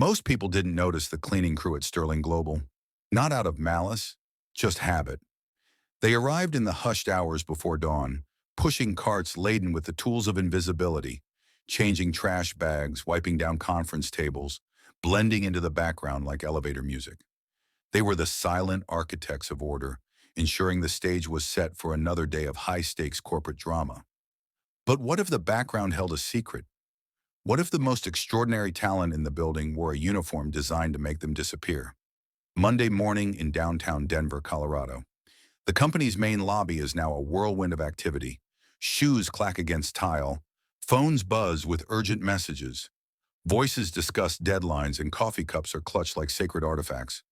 Most people didn't notice the cleaning crew at Sterling Global, not out of malice, just habit. They arrived in the hushed hours before dawn, pushing carts laden with the tools of invisibility, changing trash bags, wiping down conference tables, blending into the background like elevator music. They were the silent architects of order, ensuring the stage was set for another day of high-stakes corporate drama. But what if the background held a secret? What if the most extraordinary talent in the building wore a uniform designed to make them disappear? Monday morning in downtown Denver, Colorado. The company's main lobby is now a whirlwind of activity. Shoes clack against tile, phones buzz with urgent messages, voices discuss deadlines, and coffee cups are clutched like sacred artifacts.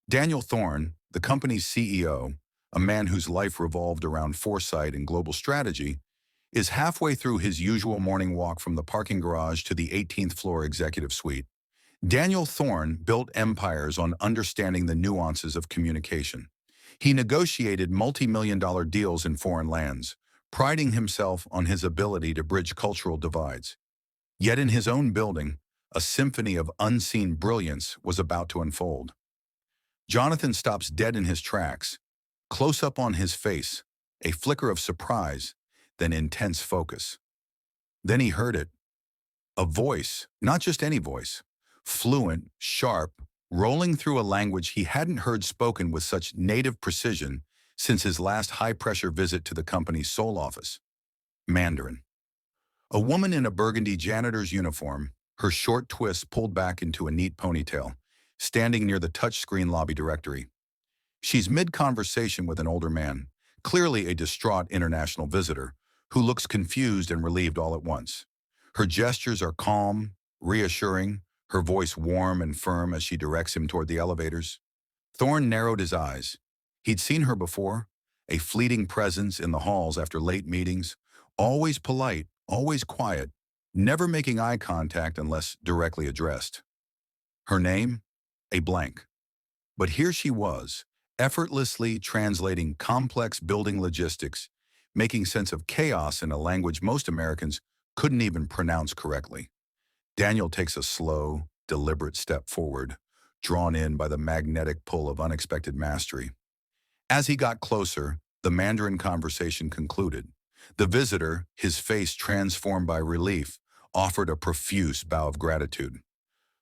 Daniel Thorne, the company's CEO, a man whose life revolved around foresight and global strategy, is halfway through his usual morning walk from the parking garage to the 18th floor executive suite. Daniel Thorne built empires on understanding the nuances of communication. He negotiated multi-million-dollar deals in foreign lands, priding himself on his ability to bridge cultural divides. Yet in his own building, a symphony of unseen brilliance was about to unfold. Jonathan stops dead in his tracks, close up on his face, a flicker of surprise, then intense focus. Then he heard it. A voice, not just any voice, fluent, sharp, rolling through a language he hadn't heard spoken with such native precision since his last high-pressure visit to the company's sole office. Mandarin. A woman in a burgundy janitor's uniform, her short twists pulled back into a neat ponytail, standing near the touchscreen lobby directory. She's mid-conversation with an older man, clearly a distraught international visitor, who looks confused and relieved all at once. Her gestures are calm, reassuring, her voice warm and firm as she directs him toward the elevators. Thorne narrowed his eyes. He'd seen her before, a fleeting presence in the halls after late meetings, always polite, always quiet, never making eye contact unless directly addressed. Her name? A blank. But here she was, effortlessly translating complex building logistics, making sense of chaos in a language most Americans couldn't even pronounce correctly. Daniel takes a slow, deliberate step forward, drawn in by the magnetic pull of unexpected mastery. As he got closer, the Mandarin conversation concluded. The visitor, his face transformed by relief, offered a profuse bow of gratitude.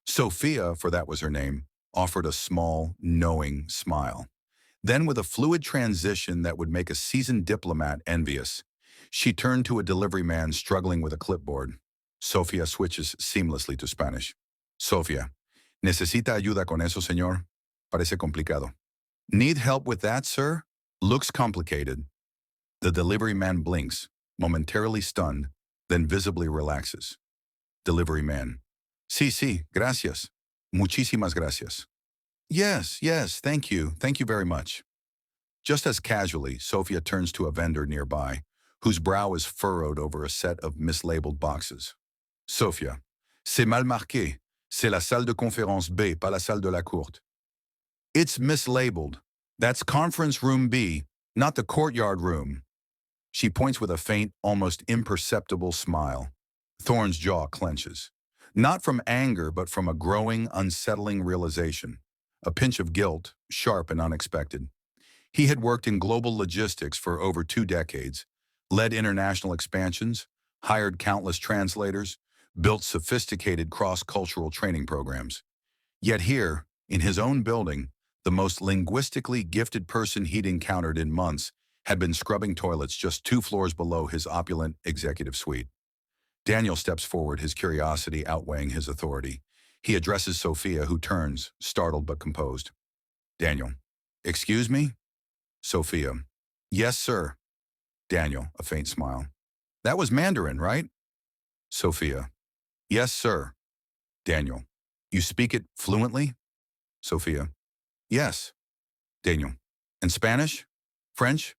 Sofia, for that was her name, offered a small, knowing smile. Then, with a fluid transition that would make a seasoned diplomat envious, she turned to a delivery man struggling with a clipboard. Sofia switches seamlessly to Spanish. Sofia, ¿necesita ayuda con eso, señor? Parece complicado. Need help with that, sir? Looks complicated. The delivery man blinks, momentarily stunned, then visibly relaxes. Delivery man. Sí, gracias. Muchísimas gracias. Yes, thank you very much. Just as casually, Sofia turns to a vendor nearby, whose brow is furrowed over a set of mislabeled boxes. Sofia, c'est mal marqué. C'est la salle de conférence B, pas la salle de la courte. It's mislabeled. That's conference room B, not the courtyard room. She points with a faint, almost imperceptible smile. Thorne's jaw clenches. Not from anger, but from a growing, unsettling realization. A pinch of guilt, sharp and unexpected. He had worked in global logistics for over 2 decades, led international expansions, hired countless translators, built sophisticated cross-cultural training programs. Yet here, in his own building, the most linguistically gifted person he'd encountered in months had been scrubbing toilets just 2 floors below his opulent executive suite. Daniel steps forward, his curiosity outweighing his authority. He addresses Sofia, who turns, startled but composed. Daniel, excuse me? Sofia, yes, sir. Daniel, a faint smile. That was Mandarin, right? Sofia, yes, sir. Daniel, you speak it fluently? Sofia, yes. Daniel, and Spanish? French?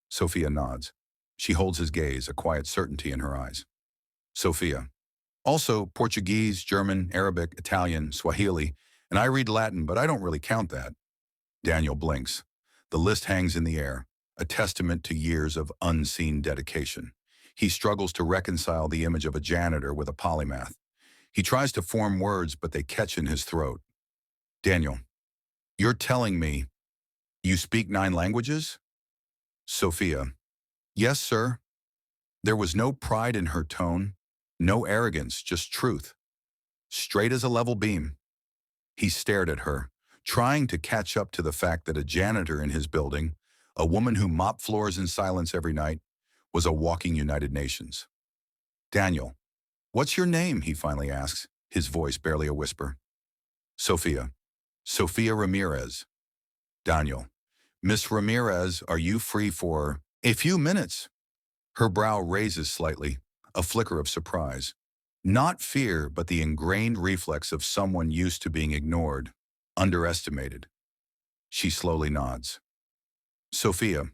Sofia nods. She holds his gaze, a quiet certainty in her eyes. Sofia, also Portuguese, German, Arabic, Italian, Swahili, and I read Latin, but I don't really count that. Daniel blinks. The list hangs in the air, a testament to years of unseen dedication. He struggles to reconcile the image of a janitor with a polymath. He tries to form words, but they catch in his throat. Daniel, you're telling me you speak 9 languages? Sophia, yes, sir. There was no pride in her tone, no arrogance, just truth. Straight as a level beam. He stared at her, trying to catch up to the fact that a janitor in his building, a woman who mopped floors in silence every night, was a walking United Nations. Daniel, what's your name? He finally asks, his voice barely a whisper. Sophia. Sofia Ramirez. Daniel. Miss Ramirez, are you free for a few minutes? Her brow raises slightly, a flicker of surprise. Not fear, but the ingrained reflex of someone used to being ignored, underestimated. She slowly nods. Sophia.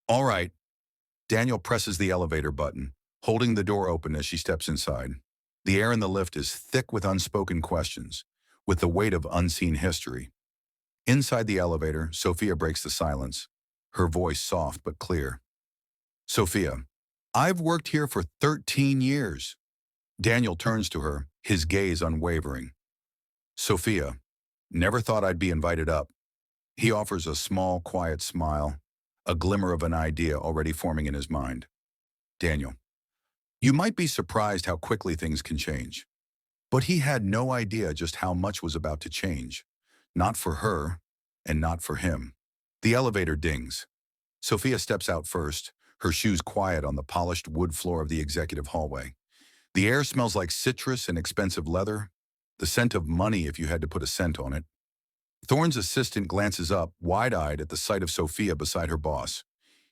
All right. Daniel presses the elevator button, holding the door open as she steps inside. The air in the lift is thick with unspoken questions, with the weight of unseen history. Inside the elevator, Sophia breaks the silence, her voice soft but clear. Sophia, I've worked here for 13 years. Daniel turns to her, his gaze unwavering. Sophia, never thought I'd be invited up. He offers a small, quiet smile, a glimmer of an idea already forming in his mind. Daniel, you might be surprised how quickly things can change. But he had no idea just how much was about to change. Not for her, and not for him. The elevator dings. Sophia steps out first, her shoes quiet on the polished wood floor of the executive hallway. The air smells like citrus and expensive leather, the scent of money if you had to put a cent on it. Thorne's assistant glances up, wide-eyed at the sight of Sophia beside her boss.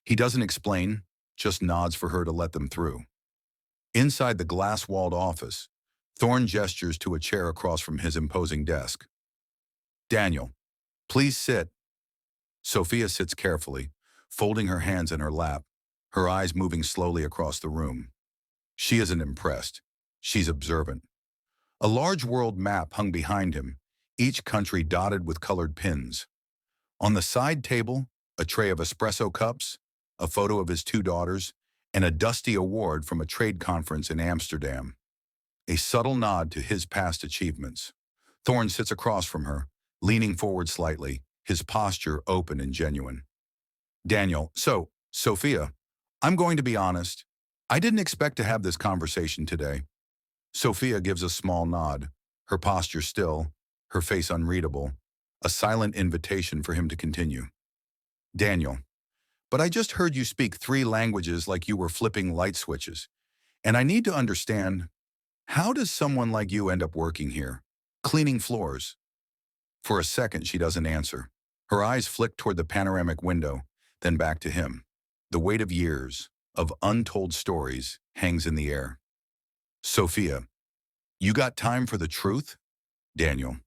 He doesn't explain, just nods for her to let them through. Inside the glass-walled office, Thorne gestures to a chair across from his imposing desk. Daniel, please sit. Sophia sits carefully, folding her hands in her lap, her eyes moving slowly across the room. She isn't impressed. She's observant. A large world map hung behind him, each country dotted with colored pins. On the side table, a tray of espresso cups, a photo of his 2 daughters, and a dusty award from a trade conference in Amsterdam. A subtle nod to his past achievements. Thorne sits across from her, leaning forward slightly, his posture open and genuine. Daniel, so, Sophia, I'm going to be honest. I didn't expect to have this conversation today. Sophia gives a small nod, her posture still, her face unreadable, a silent invitation for him to continue. Daniel, but I just heard you speak 3 languages like you were flipping light switches, and I need to understand, how does someone like you end up working here, cleaning floors? For a second, she doesn't answer. Her eyes flick toward the panoramic window, then back to him. The weight of years, of untold stories, hangs in the air. Sophia, you got time for the truth? Daniel,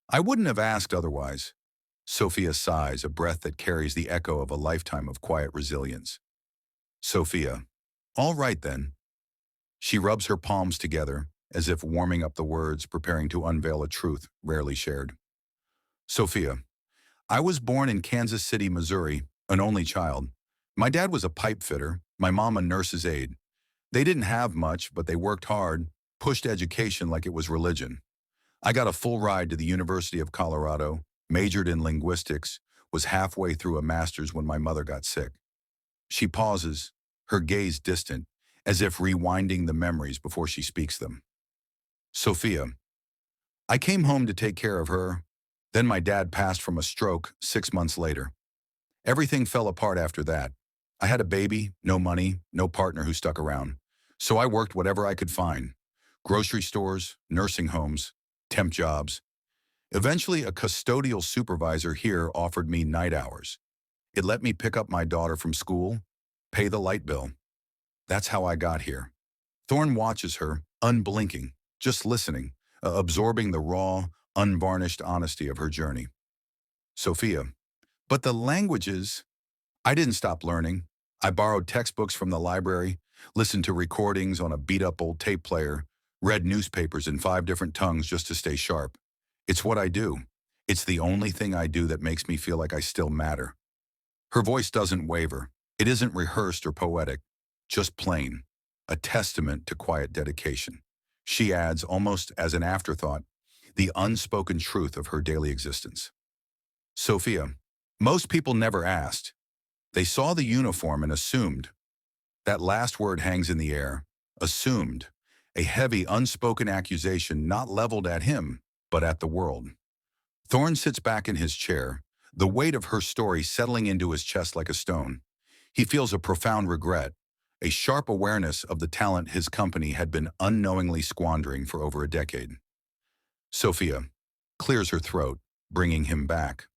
I wouldn't have asked otherwise. Sophia sighs, a breath that carries the echo of a lifetime of quiet resilience. Sophia, all right then. She rubs her palms together, as if warming up the words, preparing to unveil a truth rarely shared. Sophia, I was born in Kansas City, Missouri, an only child. My dad was a pipe fitter, my mom a nurse's aide. They didn't have much, but they worked hard, pushed education like it was religion. I got a full ride to the University of Colorado, majored in linguistics, was halfway through a master's when my mother got sick. She pauses, her gaze distant, as if rewinding the memories before she speaks them. Sophia, I came home to take care of her. Then my dad passed from a stroke 6 months later. Everything fell apart after that. I had a baby, no money, no partner who stuck around. So I worked whatever I could find. Grocery stores, nursing homes, temp jobs. Eventually, a custodial supervisor here offered me night hours. It let me pick up my daughter from school, pay the light bill. That's how I got here. Thorne watches her, unblinking, just listening, absorbing the raw, unvarnished honesty of her journey. Sophia, but the languages, I didn't stop learning. I borrowed textbooks from the library, listened to recordings on a beat-up old tape player, read newspapers in 5 different tongues just to stay sharp. It's what I do. It's the only thing I do that makes me feel like I still matter. Her voice doesn't waver. It isn't rehearsed or poetic, just plain, a testament to quiet dedication. She adds, almost as an afterthought, the unspoken truth of her daily existence. Sophia, most people never asked. They saw the uniform and assumed. That last word hangs in the air. Assumed. A heavy, unspoken accusation not leveled at him, but at the world. Thorne sits back in his chair, the weight of her story settling into his chest like a stone. He feels a profound regret, a sharp awareness of the talent his company had been unknowingly squandering for over a decade. Sophia clears her throat, bringing him back.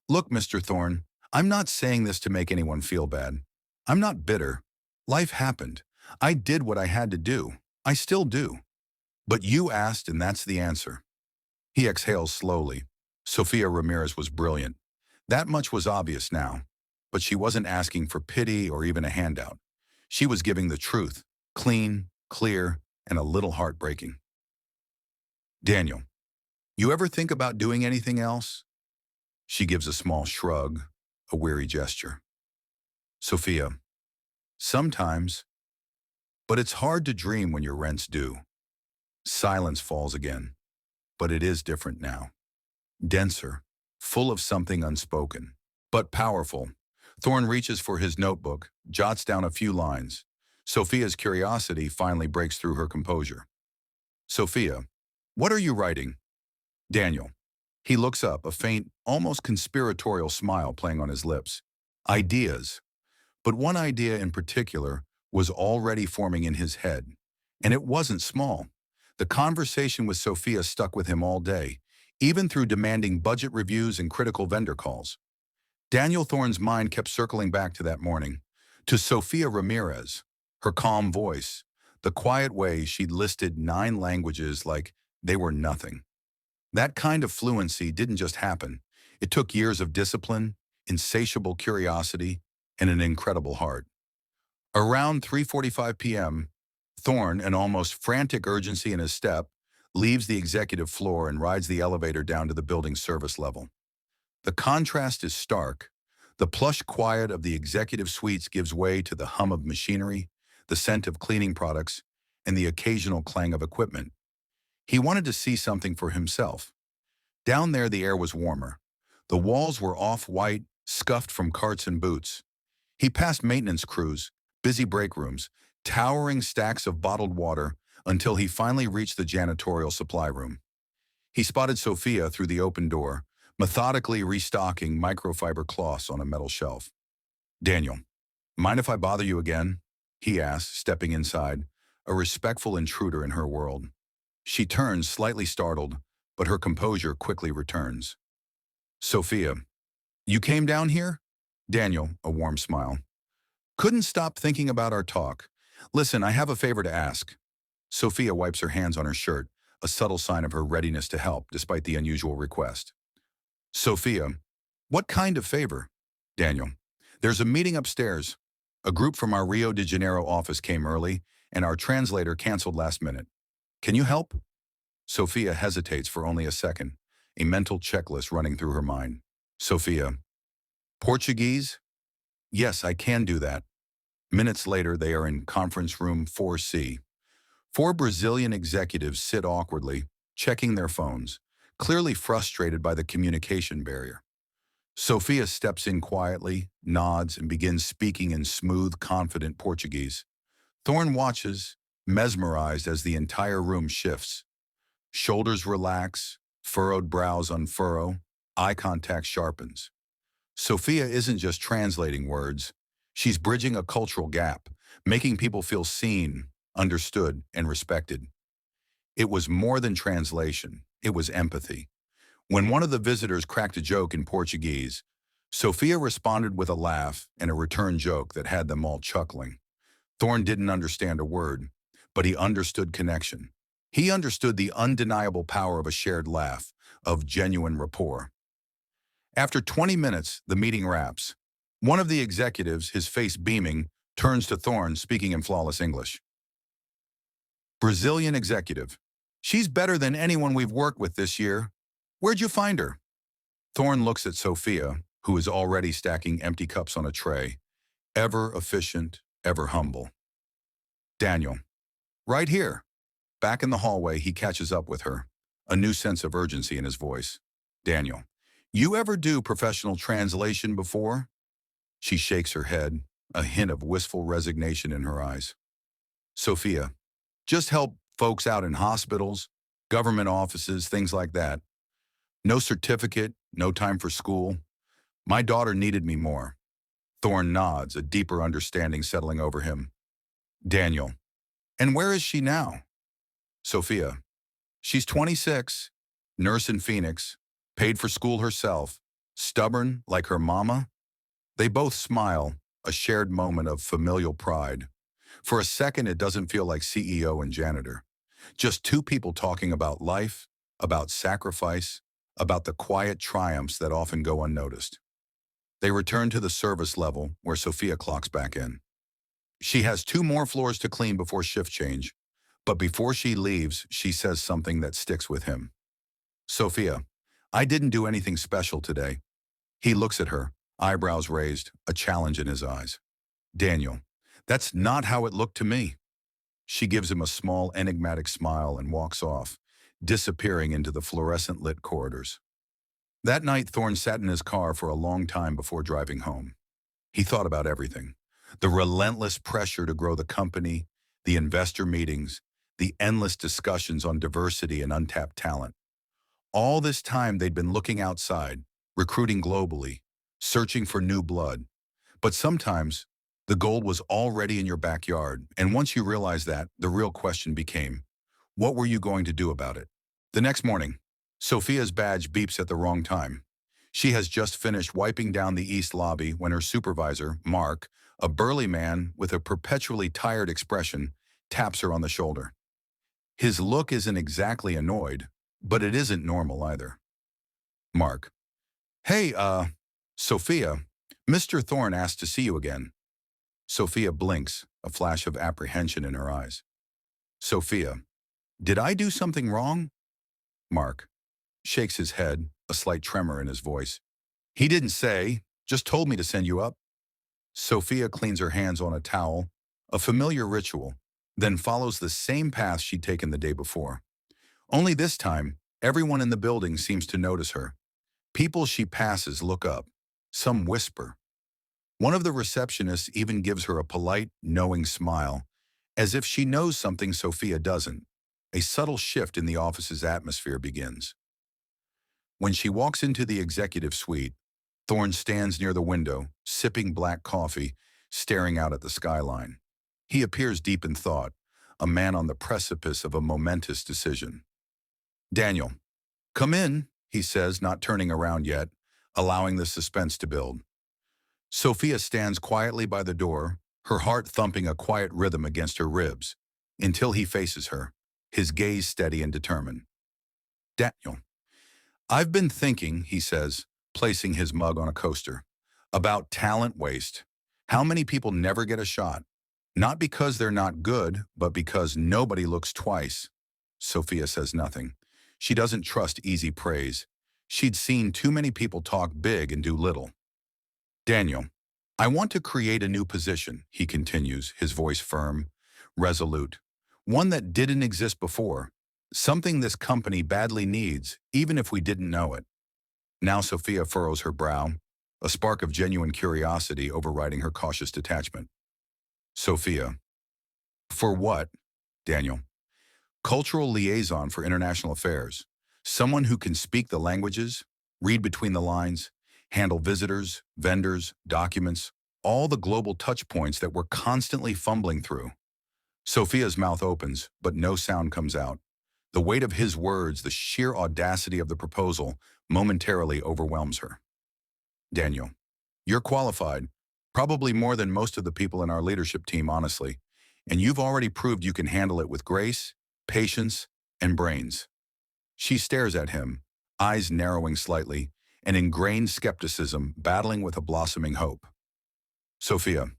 Look, Mr. Thorne, I'm not saying this to make anyone feel bad. I'm not bitter. Life happened. I did what I had to do. I still do. But you asked, and that's the answer. He exhales slowly. Sofia Ramirez was brilliant. That much was obvious now. But she wasn't asking for pity or even a handout. She was giving the truth, clean, clear, and a little heartbreaking. Daniel, you ever think about doing anything else? She gives a small shrug, a weary gesture. Sophia, sometimes, but it's hard to dream when your rent's due. Silence falls again, but it is different now. Denser, full of something unspoken, but powerful. Thorne reaches for his notebook, jots down a few lines. Sophia's curiosity finally breaks through her composure. Sophia, what are you writing? Daniel. He looks up, a faint, almost conspiratorial smile playing on his lips. Ideas. But one idea in particular was already forming in his head. And it wasn't small. The conversation with Sophia stuck with him all day, even through demanding budget reviews and critical vendor calls. Daniel Thorne's mind kept circling back to that morning, to Sofia Ramirez, her calm voice, the quiet way she'd listed 9 languages like they were nothing. That kind of fluency didn't just happen. It took years of discipline, insatiable curiosity, and an incredible heart. Around 3:45 p.m., Thorne, an almost frantic urgency in his step, leaves the executive floor and rides the elevator down to the building's service level. The contrast is stark. The plush quiet of the executive suites gives way to the hum of machinery, the scent of cleaning products, and the occasional clang of equipment. He wanted to see something for himself. Down there, the air was warmer. The walls were off-white, scuffed from carts and boots. He passed maintenance crews, busy break rooms, towering stacks of bottled water, until he finally reached the janitorial supply room. He spotted Sophia through the open door, methodically restocking microfiber cloths on a metal shelf. Daniel, mind if I bother you again? He asked, stepping inside, a respectful intruder in her world. She turns, slightly startled, but her composure quickly returns. Sophia, you came down here? Daniel, a warm smile. Couldn't stop thinking about our talk. Listen, I have a favor to ask. Sophia wipes her hands on her shirt, a subtle sign of her readiness to help despite the unusual request. Sophia, what kind of favor? Daniel, there's a meeting upstairs. A group from our Rio de Janeiro office came early, and our translator canceled last minute. Can you help? Sophia hesitates for only a second, a mental checklist running through her mind. Sophia, Portuguese? Yes, I can do that. Minutes later, they are in conference room 4C. 4 Brazilian executives sit awkwardly, checking their phones, clearly frustrated by the communication barrier. Sophia steps in quietly, nods, and begins speaking in smooth, confident Portuguese. Thorne watches, mesmerized as the entire room shifts. Shoulders relax, furrowed brows unfurrow, eye contact sharpens. Sophia isn't just translating words. She's bridging a cultural gap, making people feel seen, understood, and respected. It was more than translation. It was empathy. When one of the visitors cracked a joke in Portuguese, Sophia responded with a laugh and a return joke that had them all chuckling. Thorne didn't understand a word, but he understood connection. He understood the undeniable power of a shared laugh, of genuine rapport. After 20 minutes, the meeting wraps. One of the executives, his face beaming, turns to Thorne, speaking in flawless English. Brazilian executive. She's better than anyone we've worked with this year. Where'd you find her? Thorne looks at Sophia, who is already stacking empty cups on a tray. Ever efficient, ever humble. Daniel. Right here. Back in the hallway, he catches up with her, a new sense of urgency in his voice. Daniel, you ever do professional translation before? She shakes her head, a hint of wistful resignation in her eyes. Sophia, just help folks out in hospitals, government offices, things like that. No certificate, no time for school. My daughter needed me more. Thorne nods, a deeper understanding settling over him. Daniel, and where is she now? Sophia, she's 26, nurse in Phoenix, paid for school herself, stubborn like her mama. They both smile, a shared moment of familial pride. For a second, it doesn't feel like CEO and janitor. Just two people talking about life, about sacrifice, about the quiet triumphs that often go unnoticed. They return to the service level where Sophia clocks back in. She has 2 more floors to clean before shift change, but before she leaves, she says something that sticks with him. Sophia, I didn't do anything special today. He looks at her, eyebrows raised, a challenge in his eyes. Daniel, that's not how it looked to me. She gives him a small, enigmatic smile and walks off, disappearing into the fluorescent-lit corridors. That night, Thorne sat in his car for a long time before driving home. He thought about everything. The relentless pressure to grow the company, the investor meetings, the endless discussions on diversity and untapped talent. All this time they'd been looking outside, recruiting globally, searching for new blood. But sometimes, the gold was already in your backyard, and once you realized that, the real question became, what were you going to do about it? The next morning, Sophia's badge beeps at the wrong time. She has just finished wiping down the east lobby when her supervisor, Mark, a burly man with a perpetually tired expression, taps her on the shoulder. His look isn't exactly annoyed, but it isn't normal either. Mark. Hey, Sophia, Mr. Thorne asked to see you again. Sophia blinks, a flash of apprehension in her eyes. Sophia. Did I do something wrong? Mark. Shakes his head, a slight tremor in his voice. He didn't say, just told me to send you up. Sophia cleans her hands on a towel, a familiar ritual, then follows the same path she'd taken the day before. Only this time, everyone in the building seems to notice her. People she passes look up. Some whisper. One of the receptionists even gives her a polite, knowing smile, as if she knows something Sophia doesn't. A subtle shift in the office's atmosphere begins. When she walks into the executive suite, Thorne stands near the window, sipping black coffee, staring out at the skyline. He appears deep in thought, a man on the precipice of a momentous decision. Daniel, come in, he says, not turning around yet, allowing the suspense to build. Sophia stands quietly by the door, her heart thumping a quiet rhythm against her ribs, until he faces her, his gaze steady and determined. Daniel, I've been thinking, he says, placing his mug on a coaster, about talent waste. How many people never get a shot? Not because they're not good, but because nobody looks twice. Sophia says nothing. She doesn't trust easy praise. She'd seen too many people talk big and do little. Daniel, I want to create a new position, he continues, his voice firm, resolute. One that didn't exist before. Something this company badly needs, even if we didn't know it. Now Sophia furrows her brow, a spark of genuine curiosity overriding her cautious detachment. Sophia. For what, Daniel? Cultural liaison for international affairs. Someone who can speak the languages, read between the lines, handle visitors, vendors, documents, all the global touch points that we're constantly fumbling through. Sophia's mouth opens, but no sound comes out. The weight of his words, the sheer audacity of the proposal, momentarily overwhelms her. Daniel, you're qualified, probably more than most of the people in our leadership team, honestly, and you've already proved you can handle it with grace, patience, and brains. She stares at him, eyes narrowing slightly, an ingrained skepticism battling with a blossoming hope. Sophia,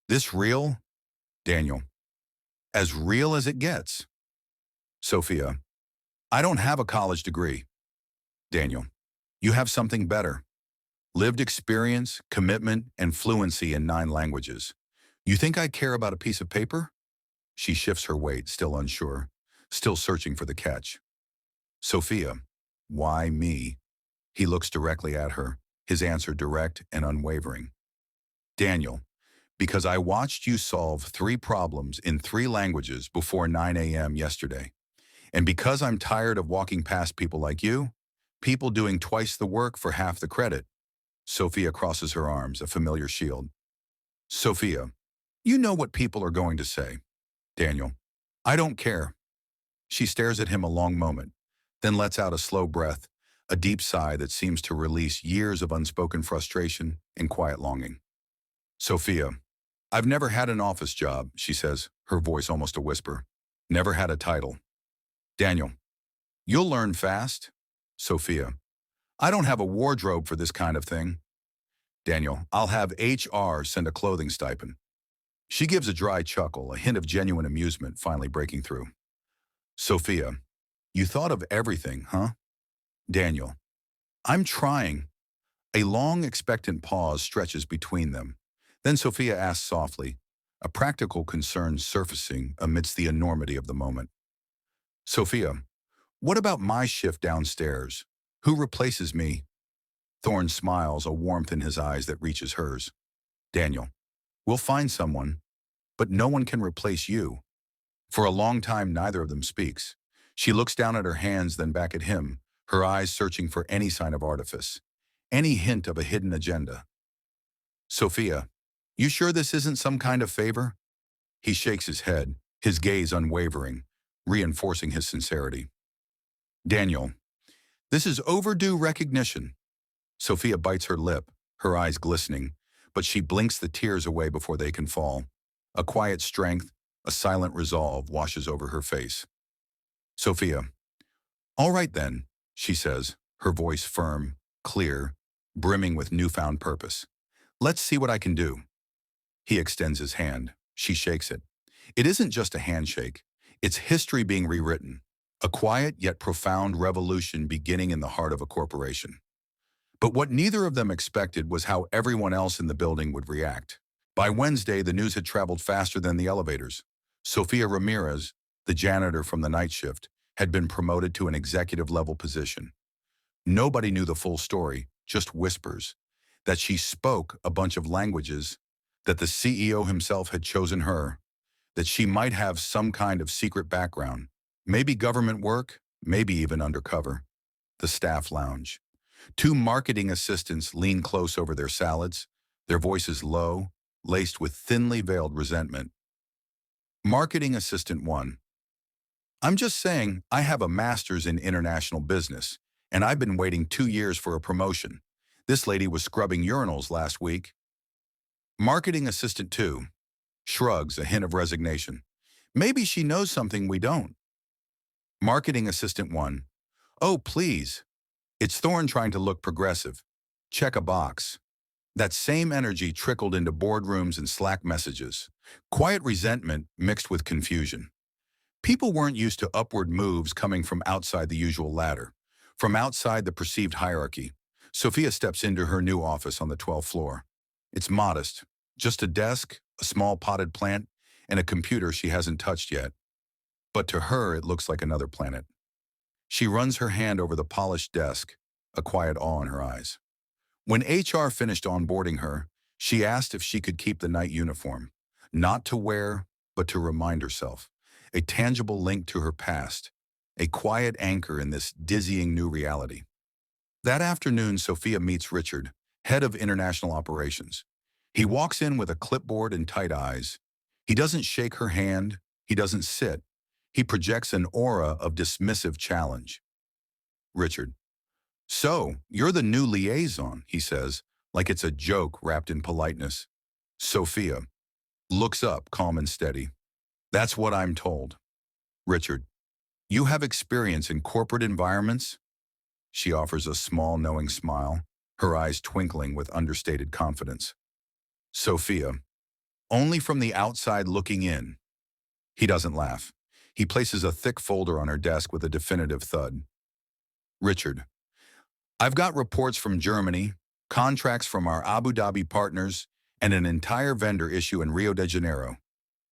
this real? Daniel, as real as it gets. Sophia, I don't have a college degree. Daniel, you have something better. Lived experience, commitment, and fluency in 9 languages. You think I care about a piece of paper? She shifts her weight, still unsure. still searching for the catch. Sophia, why me? He looks directly at her, his answer direct and unwavering. Daniel, because I watched you solve 3 problems in 3 languages before 9 a.m. yesterday. And because I'm tired of walking past people like you, people doing twice the work for half the credit. Sophia crosses her arms, a familiar shield. Sophia, you know what people are going to say. Daniel, I don't care. She stares at him a long moment, then lets out a slow breath, a deep sigh that seems to release years of unspoken frustration and quiet longing. Sophia, I've never had an office job, she says, her voice almost a whisper. Never had a title. Daniel, you'll learn fast. Sophia, I don't have a wardrobe for this kind of thing. Daniel, I'll have HR send a clothing stipend. She gives a dry chuckle, a hint of genuine amusement finally breaking through. Sophia, you thought of everything, huh? Daniel, I'm trying. A long, expectant pause stretches between them. Then Sophia asks softly, a practical concern surfacing amidst the enormity of the moment. Sophia, what about my shift downstairs? Who replaces me? Thorne smiles, a warmth in his eyes that reaches hers. Daniel, we'll find someone, but no one can replace you. For a long time, neither of them speaks. She looks down at her hands, then back at him, her eyes searching for any sign of artifice, any hint of a hidden agenda. Sophia, you sure this isn't some kind of favor? He shakes his head, his gaze unwavering, reinforcing his sincerity. Daniel, this is overdue recognition. Sophia bites her lip, her eyes glistening, but she blinks the tears away before they can fall. A quiet strength, a silent resolve washes over her face. Sophia, all right then, she says, her voice firm, clear, brimming with newfound purpose. Let's see what I can do. He extends his hand. She shakes it. It isn't just a handshake. It's history being rewritten. A quiet yet profound revolution beginning in the heart of a corporation. But what neither of them expected was how everyone else in the building would react. By Wednesday, the news had traveled faster than the elevators. Sofia Ramirez, the janitor from the night shift, had been promoted to an executive-level position. Nobody knew the full story, just whispers. That she spoke a bunch of languages, that the CEO himself had chosen her, that she might have some kind of secret background, maybe government work, maybe even undercover. The staff lounge. 2 marketing assistants lean close over their salads, their voices low, laced with thinly veiled resentment. Marketing Assistant 1. I'm just saying, I have a master's in international business, and I've been waiting 2 years for a promotion. This lady was scrubbing urinals last week. Marketing Assistant 2. Shrugs, a hint of resignation. Maybe she knows something we don't. Marketing Assistant 1. Oh, please. It's Thorne trying to look progressive. Check a box. That same energy trickled into boardrooms and Slack messages. Quiet resentment mixed with confusion. People weren't used to upward moves coming from outside the usual ladder, from outside the perceived hierarchy. Sophia steps into her new office on the 12th floor. It's modest. Just a desk, a small potted plant, and a computer she hasn't touched yet. But to her, it looks like another planet. She runs her hand over the polished desk, a quiet awe in her eyes. When HR finished onboarding her, she asked if she could keep the night uniform, not to wear, but to remind herself, a tangible link to her past, a quiet anchor in this dizzying new reality. That afternoon, Sophia meets Richard, head of international operations. He walks in with a clipboard and tight eyes. He doesn't shake her hand. He doesn't sit. He projects an aura of dismissive challenge. Richard. So, you're the new liaison, he says, like it's a joke wrapped in politeness. Sophia looks up, calm and steady. That's what I'm told. Richard. You have experience in corporate environments? She offers a small, knowing smile, her eyes twinkling with understated confidence. Sophia. Only from the outside looking in. He doesn't laugh. He places a thick folder on her desk with a definitive thud. Richard. I've got reports from Germany, contracts from our Abu Dhabi partners, and an entire vendor issue in Rio de Janeiro.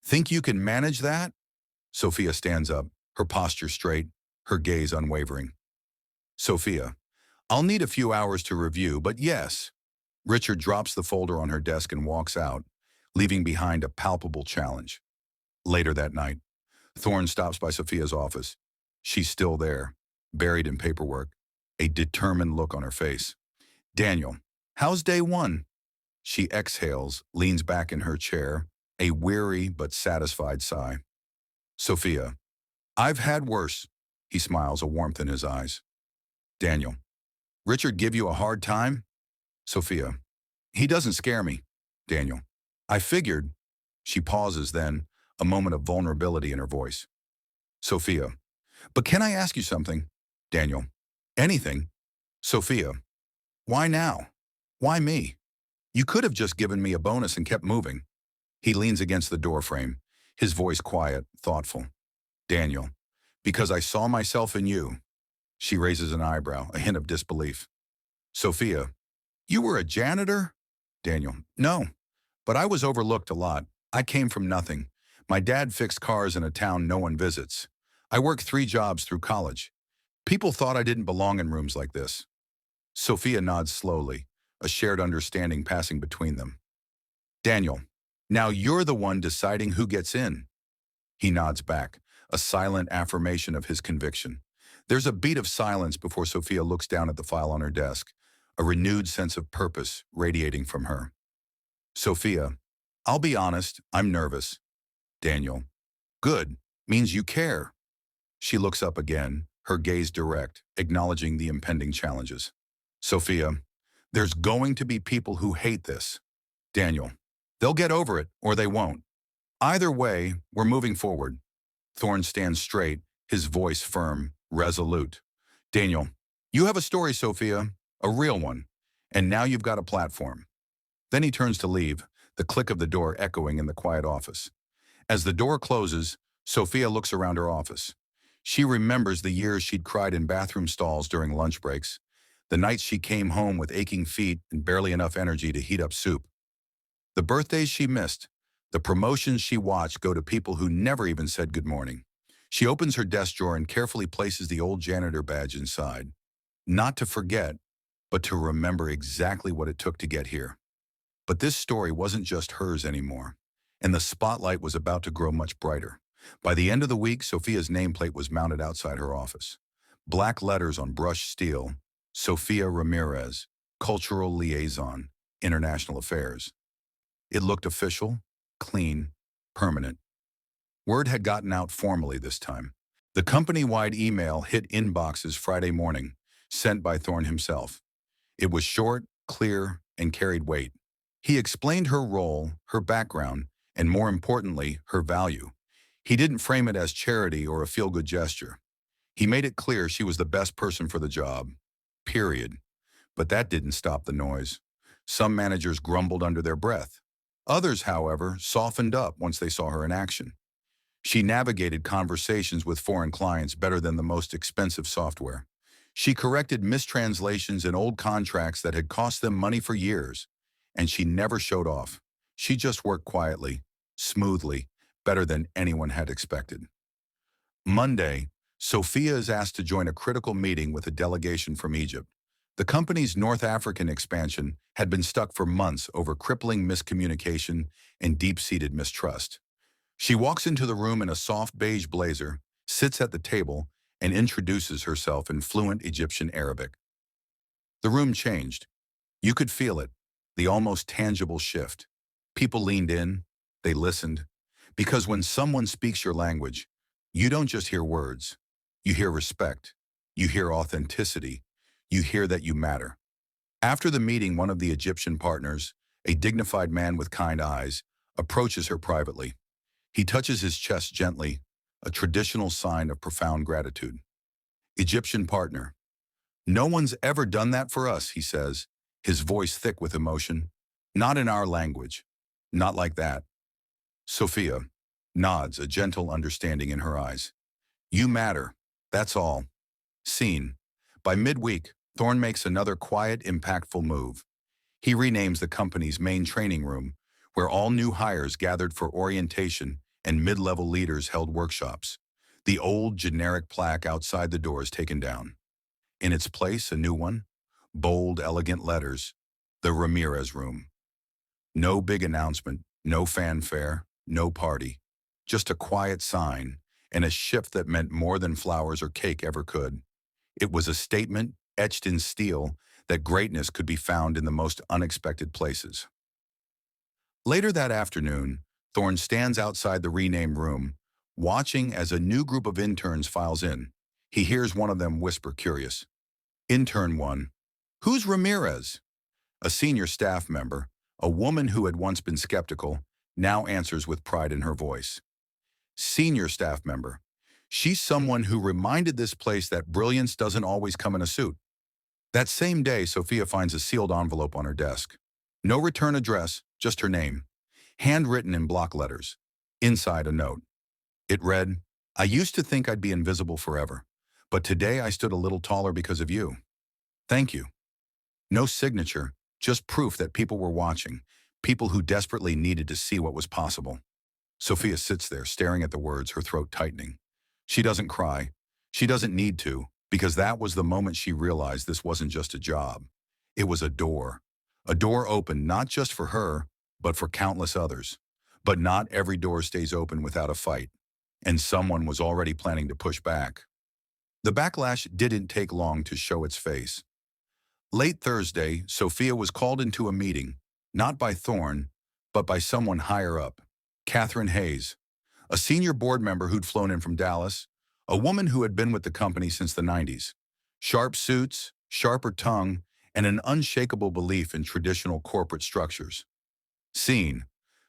Think you can manage that? Sophia stands up, her posture straight, her gaze unwavering. Sophia, I'll need a few hours to review, but yes. Richard drops the folder on her desk and walks out, leaving behind a palpable challenge. Later that night, Thorne stops by Sophia's office. She's still there, buried in paperwork, a determined look on her face. Daniel, how's day one? She exhales, leans back in her chair, a weary but satisfied sigh. Sophia, I've had worse. He smiles, a warmth in his eyes. Daniel, Richard give you a hard time? Sophia, he doesn't scare me. Daniel, I figured. She pauses then, a moment of vulnerability in her voice. Sophia, but can I ask you something? Daniel, anything. Sophia, why now? Why me? You could have just given me a bonus and kept moving. He leans against the doorframe, his voice quiet, thoughtful. Daniel, because I saw myself in you. She raises an eyebrow, a hint of disbelief. Sophia, you were a janitor? Daniel, no, but I was overlooked a lot. I came from nothing. My dad fixed cars in a town no one visits. I worked 3 jobs through college. People thought I didn't belong in rooms like this. Sophia nods slowly, a shared understanding passing between them. Daniel, now you're the one deciding who gets in. He nods back, a silent affirmation of his conviction. There's a beat of silence before Sophia looks down at the file on her desk, a renewed sense of purpose radiating from her. Sophia, I'll be honest, I'm nervous. Daniel, good, means you care. She looks up again, her gaze direct, acknowledging the impending challenges. Sophia, there's going to be people who hate this. Daniel, they'll get over it or they won't. Either way, we're moving forward. Thorne stands straight, his voice firm, resolute. Daniel, you have a story, Sophia, a real one, and now you've got a platform. Then he turns to leave, the click of the door echoing in the quiet office. As the door closes, Sophia looks around her office. She remembers the years she'd cried in bathroom stalls during lunch breaks, the nights she came home with aching feet and barely enough energy to heat up soup. The birthdays she missed, the promotions she watched go to people who never even said good morning. She opens her desk drawer and carefully places the old janitor badge inside. Not to forget, but to remember exactly what it took to get here. But this story wasn't just hers anymore, and the spotlight was about to grow much brighter. By the end of the week, Sophia's nameplate was mounted outside her office. Black letters on brushed steel, Sofia Ramirez, Cultural Liaison, International Affairs. It looked official, clean, permanent. Word had gotten out formally this time. The company-wide email hit inboxes Friday morning, sent by Thorne himself. It was short, clear, and carried weight. He explained her role, her background, and more importantly, her value. He didn't frame it as charity or a feel-good gesture. He made it clear she was the best person for the job. Period. But that didn't stop the noise. Some managers grumbled under their breath. Others, however, softened up once they saw her in action. She navigated conversations with foreign clients better than the most expensive software. She corrected mistranslations in old contracts that had cost them money for years. And she never showed off. She just worked quietly, smoothly, better than anyone had expected. Monday, Sophia is asked to join a critical meeting with a delegation from Egypt. The company's North African expansion had been stuck for months over crippling miscommunication and deep-seated mistrust. She walks into the room in a soft beige blazer, sits at the table, and introduces herself in fluent Egyptian Arabic. The room changed. You could feel it, the almost tangible shift. People leaned in, they listened, because when someone speaks your language, you don't just hear words. You hear respect. You hear authenticity. You hear that you matter. After the meeting, one of the Egyptian partners, a dignified man with kind eyes, approaches her privately. He touches his chest gently, a traditional sign of profound gratitude. Egyptian partner. No one's ever done that for us, he says, his voice thick with emotion. Not in our language. Not like that. Sophia nods, a gentle understanding in her eyes. You matter. That's all. Scene. By midweek, Thorne makes another quiet, impactful move. He renames the company's main training room, where all new hires gathered for orientation and mid-level leaders held workshops. The old generic plaque outside the door is taken down. In its place, a new one, bold, elegant letters, the Ramirez Room. No big announcement, no fanfare, no party. Just a quiet sign and a shift that meant more than flowers or cake ever could. It was a statement, etched in steel, that greatness could be found in the most unexpected places. Later that afternoon, Thorne stands outside the renamed room, watching as a new group of interns files in. He hears one of them whisper curious. Intern 1. Who's Ramirez? A senior staff member, a woman who had once been skeptical, now answers with pride in her voice. Senior staff member. She's someone who reminded this place that brilliance doesn't always come in a suit. That same day, Sofia finds a sealed envelope on her desk. No return address, just her name. Handwritten in block letters. Inside a note. It read, I used to think I'd be invisible forever, but today I stood a little taller because of you. Thank you. No signature, just proof that people were watching, people who desperately needed to see what was possible. Sofia sits there, staring at the words, her throat tightening. She doesn't cry. She doesn't need to, because that was the moment she realized this wasn't just a job. It was a door. A door open not just for her, but for countless others. But not every door stays open without a fight. And someone was already planning to push back. The backlash didn't take long to show its face. Late Thursday, Sofia was called into a meeting, not by Thorne, but by someone higher up, Catherine Hayes, a senior board member who'd flown in from Dallas, a woman who had been with the company since the 90s. Sharp suits, sharper tongue, and an unshakable belief in traditional corporate structures. Scene.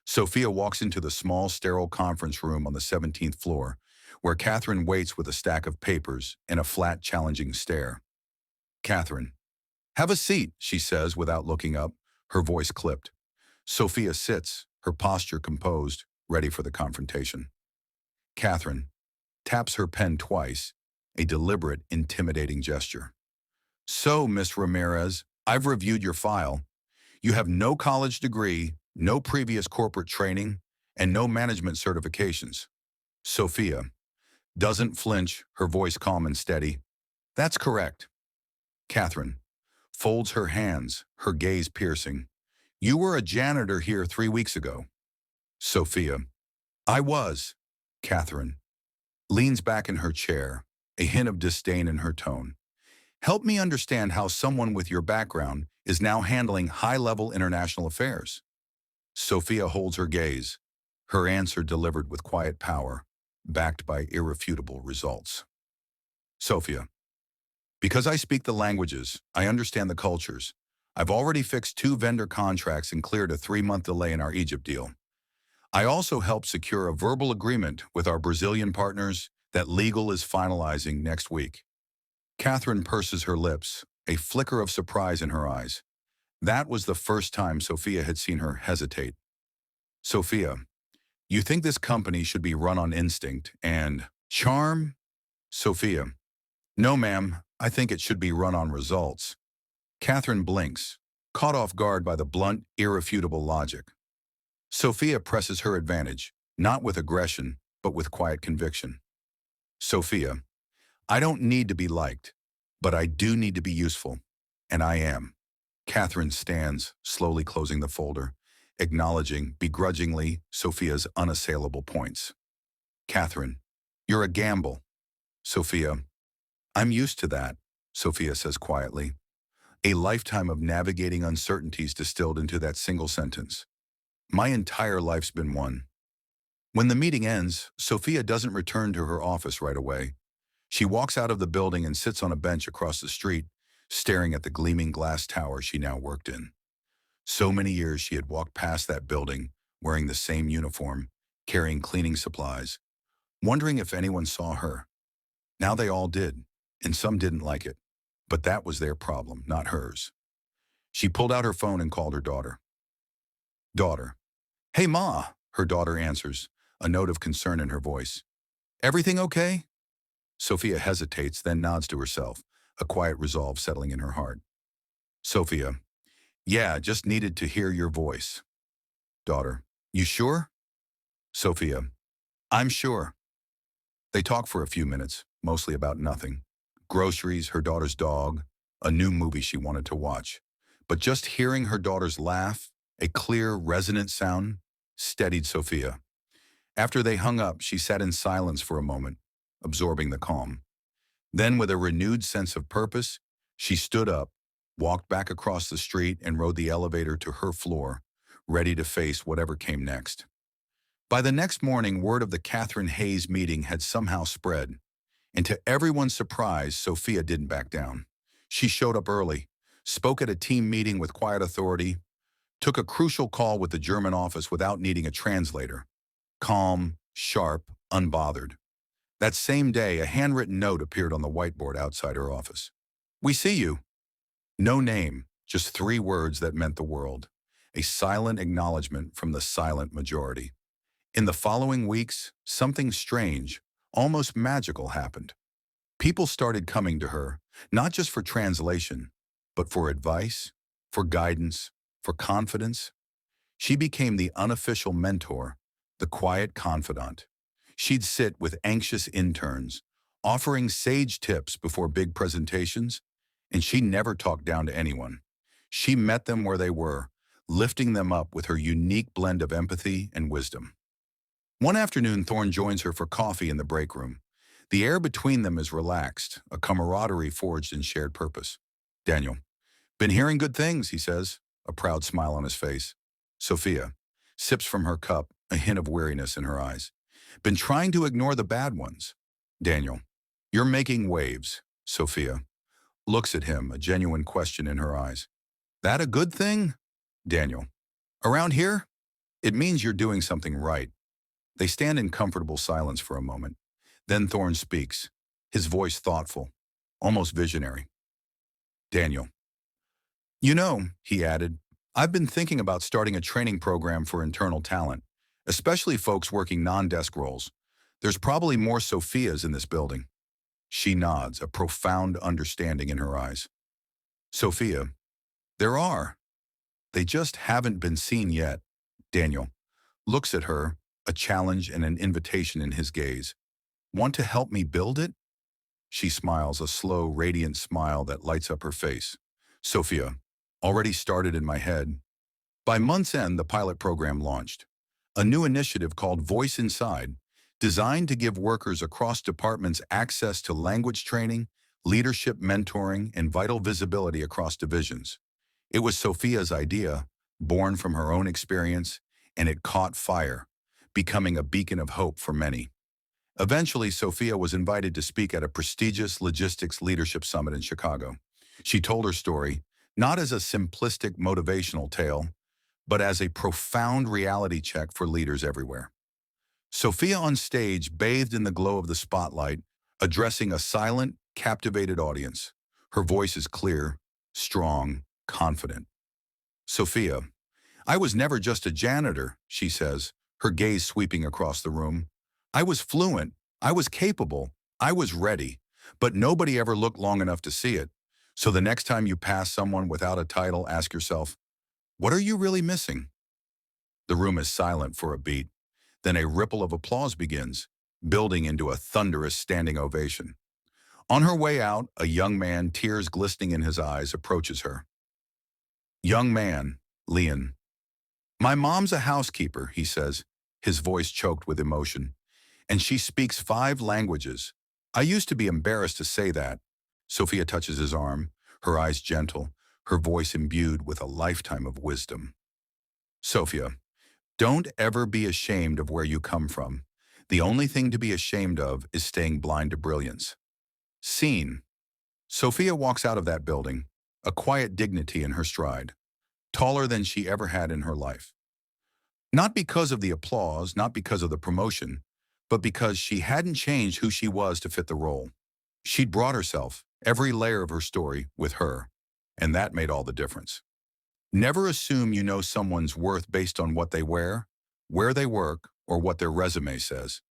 Sofia walks into the small, sterile conference room on the 17th floor, where Catherine waits with a stack of papers and a flat, challenging stare. Catherine. Have a seat, she says without looking up, her voice clipped. Sofia sits, her posture composed, ready for the confrontation. Catherine taps her pen twice, a deliberate, intimidating gesture. So, Miss Ramirez, I've reviewed your file. You have no college degree, no previous corporate training, and no management certifications. Sofia doesn't flinch, her voice calm and steady. That's correct. Catherine folds her hands, her gaze piercing. You were a janitor here 3 weeks ago. Sofia. I was. Catherine leans back in her chair, a hint of disdain in her tone. Help me understand how someone with your background is now handling high-level international affairs. Sofia holds her gaze, her answer delivered with quiet power, backed by irrefutable results. Sofia. Because I speak the languages, I understand the cultures. I've already fixed 2 vendor contracts and cleared a 3-month delay in our Egypt deal. I also helped secure a verbal agreement with our Brazilian partners that legal is finalizing next week. Catherine purses her lips, a flicker of surprise in her eyes. That was the first time Sofia had seen her hesitate. Sofia, you think this company should be run on instinct and charm? Sofia, no ma'am, I think it should be run on results. Catherine blinks, caught off guard by the blunt, irrefutable logic. Sofia presses her advantage, not with aggression, but with quiet conviction. Sofia, I don't need to be liked, but I do need to be useful, and I am. Catherine stands, slowly closing the folder, acknowledging, begrudgingly, Sofia's unassailable points. Catherine, you're a gamble. Sofia, I'm used to that, Sofia says quietly. A lifetime of navigating uncertainties distilled into that single sentence. My entire life's been one. When the meeting ends, Sofia doesn't return to her office right away. She walks out of the building and sits on a bench across the street, staring at the gleaming glass tower she now worked in. So many years she had walked past that building, wearing the same uniform, carrying cleaning supplies, wondering if anyone saw her. Now they all did, and some didn't like it. But that was their problem, not hers. She pulled out her phone and called her daughter. Daughter. Hey, Ma, her daughter answers, a note of concern in her voice. Everything okay? Sofia hesitates, then nods to herself, a quiet resolve settling in her heart. Sofia. Yeah, just needed to hear your voice. Daughter. You sure? Sofia. I'm sure. They talk for a few minutes, mostly about nothing. Groceries, her daughter's dog, a new movie she wanted to watch. But just hearing her daughter's laugh, a clear, resonant sound, steadied Sophia. After they hung up, she sat in silence for a moment, absorbing the calm. Then, with a renewed sense of purpose, she stood up, walked back across the street, and rode the elevator to her floor, ready to face whatever came next. By the next morning, word of the Catherine Hayes meeting had somehow spread, and to everyone's surprise, Sophia didn't back down. She showed up early, spoke at a team meeting with quiet authority, took a crucial call with the German office without needing a translator. Calm, sharp, unbothered. That same day, a handwritten note appeared on the whiteboard outside her office. "We see you." No name, just 3 words that meant the world. A silent acknowledgement from the silent majority. In the following weeks, something strange, almost magical happened. People started coming to her, not just for translation, but for advice, for guidance, for confidence. She became the unofficial mentor, the quiet confidant. She'd sit with anxious interns, offering sage tips before big presentations, and she never talked down to anyone. She met them where they were, lifting them up with her unique blend of empathy and wisdom. One afternoon, Thorne joins her for coffee in the break room. The air between them is relaxed, a camaraderie forged in shared purpose. "Daniel, been hearing good things," he says, a proud smile on his face. Sophia sips from her cup, a hint of weariness in her eyes. "Been trying to ignore the bad ones." Daniel, "You're making waves." Sophia looks at him, a genuine question in her eyes. "That a good thing?" Daniel, "Around here, it means you're doing something right." They stand in comfortable silence for a moment. Then Thorne speaks, his voice thoughtful, almost visionary. "Daniel, you know," he added, "I've been thinking about starting a training program for internal talent, especially folks working non-desk roles. There's probably more Sophias in this building." She nods, a profound understanding in her eyes. "Sophia, there are. They just haven't been seen yet." Daniel looks at her, a challenge and an invitation in his gaze. "Want to help me build it?" She smiles, a slow, radiant smile that lights up her face. Sophia, "Already started in my head." By month's end, the pilot program launched. A new initiative called Voice Inside, designed to give workers across departments access to language training, leadership mentoring, and vital visibility across divisions. It was Sophia's idea, born from her own experience, and it caught fire, becoming a beacon of hope for many. Eventually, Sophia was invited to speak at a prestigious logistics leadership summit in Chicago. She told her story, not as a simplistic motivational tale, but as a profound reality check for leaders everywhere. Sophia on stage bathed in the glow of the spotlight, addressing a silent, captivated audience. Her voice is clear, strong, confident. "Sophia, I was never just a janitor," she says, her gaze sweeping across the room. "I was fluent, I was capable, I was ready, but nobody ever looked long enough to see it. So the next time you pass someone without a title, ask yourself, what are you really missing?" The room is silent for a beat. Then a ripple of applause begins, building into a thunderous standing ovation. On her way out, a young man, tears glistening in his eyes, approaches her. "Young man, Leon. My mom's a housekeeper," he says, his voice choked with emotion. "And she speaks 5 languages. I used to be embarrassed to say that." Sophia touches his arm, her eyes gentle, her voice imbued with a lifetime of wisdom. "Sophia, don't ever be ashamed of where you come from. The only thing to be ashamed of is staying blind to brilliance." Scene. Sophia walks out of that building, a quiet dignity in her stride, taller than she ever had in her life. Not because of the applause, not because of the promotion, but because she hadn't changed who she was to fit the role. She'd brought herself, every layer of her story, with her, and that made all the difference. Never assume you know someone's worth based on what they wear, where they work, or what their resume says.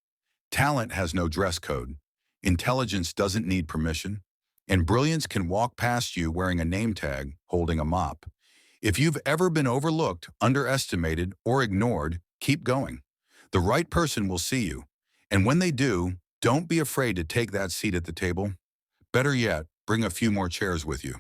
Talent has no dress code. Intelligence doesn't need permission. And brilliance can walk past you wearing a name tag, holding a mop. If you've ever been overlooked, underestimated, or ignored, keep going. The right person will see you. And when they do, Don't be afraid to take that seat at the table. Better yet, bring a few more chairs with you.